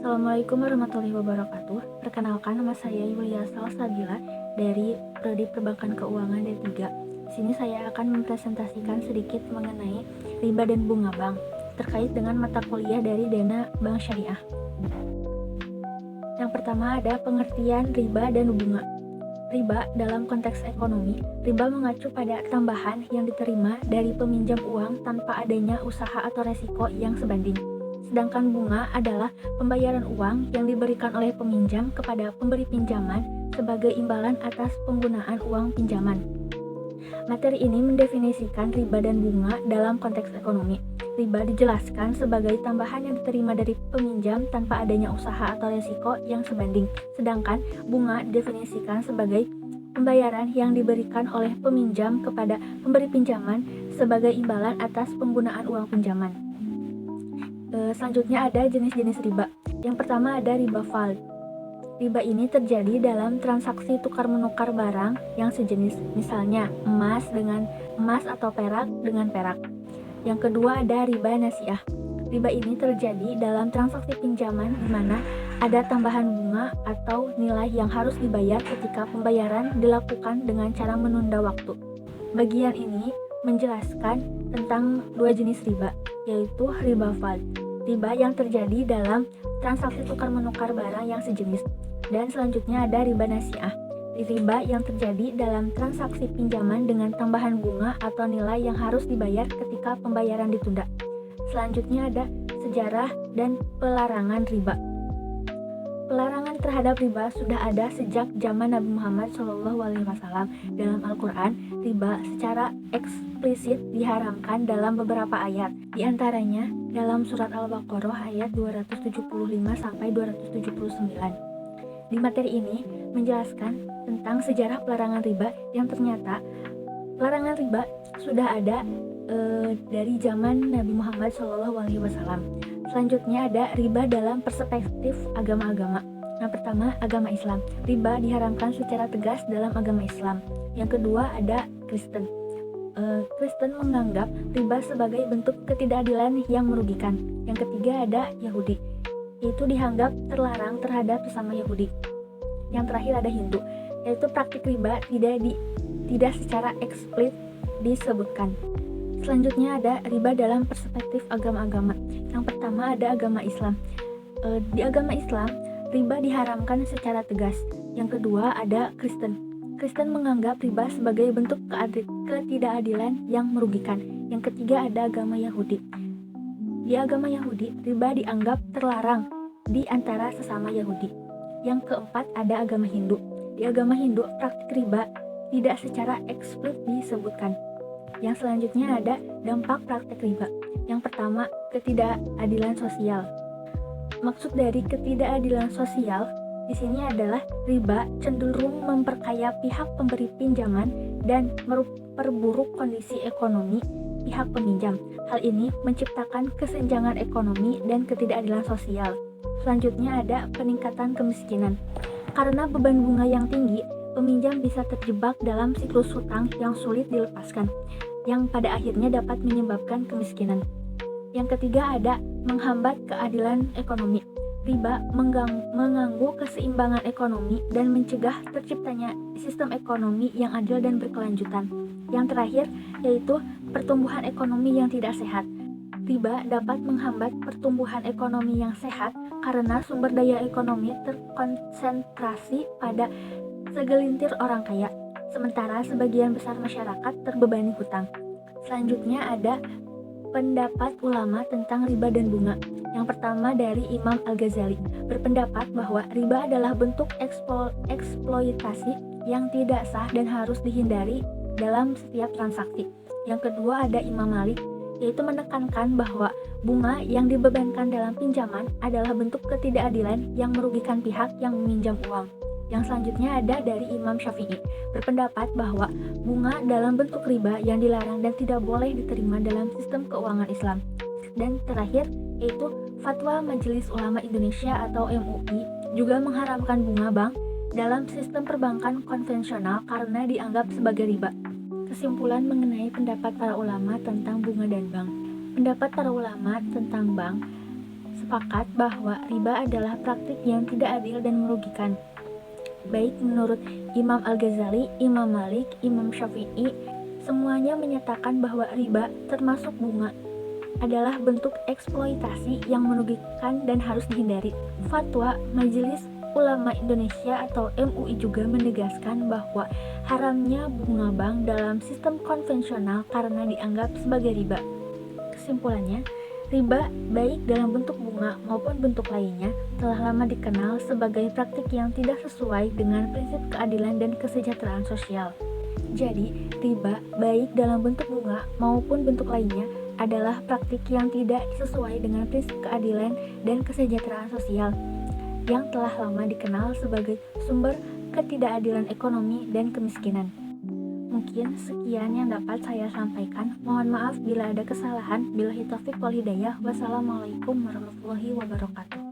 Assalamualaikum warahmatullahi wabarakatuh. Perkenalkan, nama saya Yulia Salsabila dari Prodi Perbankan Keuangan D3. Di sini saya akan mempresentasikan sedikit mengenai riba dan bunga bank terkait dengan mata kuliah dari Dana Bank Syariah. Yang pertama ada pengertian riba dan bunga. Riba dalam konteks ekonomi, riba mengacu pada tambahan yang diterima dari peminjam uang tanpa adanya usaha atau resiko yang sebanding. Sedangkan bunga adalah pembayaran uang yang diberikan oleh peminjam kepada pemberi pinjaman sebagai imbalan atas penggunaan uang pinjaman. Materi ini mendefinisikan riba dan bunga dalam konteks ekonomi. Riba dijelaskan sebagai tambahan yang diterima dari peminjam tanpa adanya usaha atau resiko yang sebanding. Sedangkan bunga didefinisikan sebagai pembayaran yang diberikan oleh peminjam kepada pemberi pinjaman sebagai imbalan atas penggunaan uang pinjaman. Selanjutnya ada jenis-jenis riba. Yang pertama ada riba fal. Riba ini terjadi dalam transaksi tukar-menukar barang yang sejenis, misalnya emas dengan emas atau perak dengan perak. Yang kedua ada riba nasiah. Riba ini terjadi dalam transaksi pinjaman di mana ada tambahan bunga atau nilai yang harus dibayar ketika pembayaran dilakukan dengan cara menunda waktu. Bagian ini menjelaskan tentang dua jenis riba, yaitu riba fal, riba yang terjadi dalam transaksi tukar-menukar barang yang sejenis. Dan selanjutnya ada riba nasiah, riba yang terjadi dalam transaksi pinjaman dengan tambahan bunga atau nilai yang harus dibayar ketika pembayaran ditunda. Selanjutnya ada sejarah dan pelarangan riba. Pelarangan terhadap riba sudah ada sejak zaman Nabi Muhammad SAW. Dalam Al-Quran, riba secara eksplisit diharamkan dalam beberapa ayat. Di antaranya dalam surat Al-Baqarah ayat 275-279. Di materi ini menjelaskan tentang sejarah pelarangan riba yang ternyata pelarangan riba sudah ada dari zaman Nabi Muhammad SAW. Selanjutnya ada riba dalam perspektif agama-agama. Yang pertama, agama Islam. Riba diharamkan secara tegas dalam agama Islam. Yang kedua ada Kristen. Kristen menganggap riba sebagai bentuk ketidakadilan yang merugikan. Yang ketiga ada Yahudi, yaitu dianggap terlarang terhadap sesama Yahudi. Yang terakhir ada Hindu, yaitu praktik riba tidak secara eksplisit disebutkan. Selanjutnya ada riba dalam perspektif agama-agama. Yang pertama ada agama Islam. Di agama Islam, riba diharamkan secara tegas. Yang kedua ada Kristen. Kristen menganggap riba sebagai bentuk ketidakadilan yang merugikan. Yang ketiga ada agama Yahudi. Di agama Yahudi, riba dianggap terlarang di antara sesama Yahudi. Yang keempat ada agama Hindu. Di agama Hindu, praktik riba tidak secara eksplisit disebutkan. Yang selanjutnya ada dampak praktek riba. Yang pertama, ketidakadilan sosial. Maksud dari ketidakadilan sosial di sini adalah riba cenderung memperkaya pihak pemberi pinjaman dan memperburuk kondisi ekonomi pihak peminjam. Hal ini menciptakan kesenjangan ekonomi dan ketidakadilan sosial. Selanjutnya ada peningkatan kemiskinan. Karena beban bunga yang tinggi, peminjam bisa terjebak dalam siklus hutang yang sulit dilepaskan, yang pada akhirnya dapat menyebabkan kemiskinan. Yang ketiga ada menghambat keadilan ekonomi. Riba mengganggu keseimbangan ekonomi dan mencegah terciptanya sistem ekonomi yang adil dan berkelanjutan. Yang terakhir yaitu pertumbuhan ekonomi yang tidak sehat. Riba dapat menghambat pertumbuhan ekonomi yang sehat karena sumber daya ekonomi terkonsentrasi pada segelintir orang kaya, sementara sebagian besar masyarakat terbebani hutang. Selanjutnya ada pendapat ulama tentang riba dan bunga. Yang pertama dari Imam Al-Ghazali, berpendapat bahwa riba adalah bentuk eksploitasi yang tidak sah dan harus dihindari dalam setiap transaksi. Yang kedua ada Imam Malik, yaitu menekankan bahwa bunga yang dibebankan dalam pinjaman adalah bentuk ketidakadilan yang merugikan pihak yang meminjam uang. Yang selanjutnya ada dari Imam Syafi'i, berpendapat bahwa bunga dalam bentuk riba yang dilarang dan tidak boleh diterima dalam sistem keuangan Islam. Dan terakhir yaitu Fatwa Majelis Ulama Indonesia atau MUI juga mengharamkan bunga bank dalam sistem perbankan konvensional karena dianggap sebagai riba. Kesimpulan mengenai pendapat para ulama tentang bunga dan bank. Pendapat para ulama tentang bank sepakat bahwa riba adalah praktik yang tidak adil dan merugikan. Baik menurut Imam Al-Ghazali, Imam Malik, Imam Syafi'i, semuanya menyatakan bahwa riba, termasuk bunga, adalah bentuk eksploitasi yang merugikan dan harus dihindari. Fatwa Majelis Ulama Indonesia atau MUI juga menegaskan bahwa haramnya bunga bank dalam sistem konvensional karena dianggap sebagai riba. Kesimpulannya, riba, baik dalam bentuk bunga maupun bentuk lainnya, telah lama dikenal sebagai praktik yang tidak sesuai dengan prinsip keadilan dan kesejahteraan sosial. Jadi, riba, baik dalam bentuk bunga maupun bentuk lainnya, adalah praktik yang tidak sesuai dengan prinsip keadilan dan kesejahteraan sosial, yang telah lama dikenal sebagai sumber ketidakadilan ekonomi dan kemiskinan. Mungkin sekian yang dapat saya sampaikan. Mohon maaf bila ada kesalahan. Billahi taufik wal hidayah. Wassalamualaikum warahmatullahi wabarakatuh.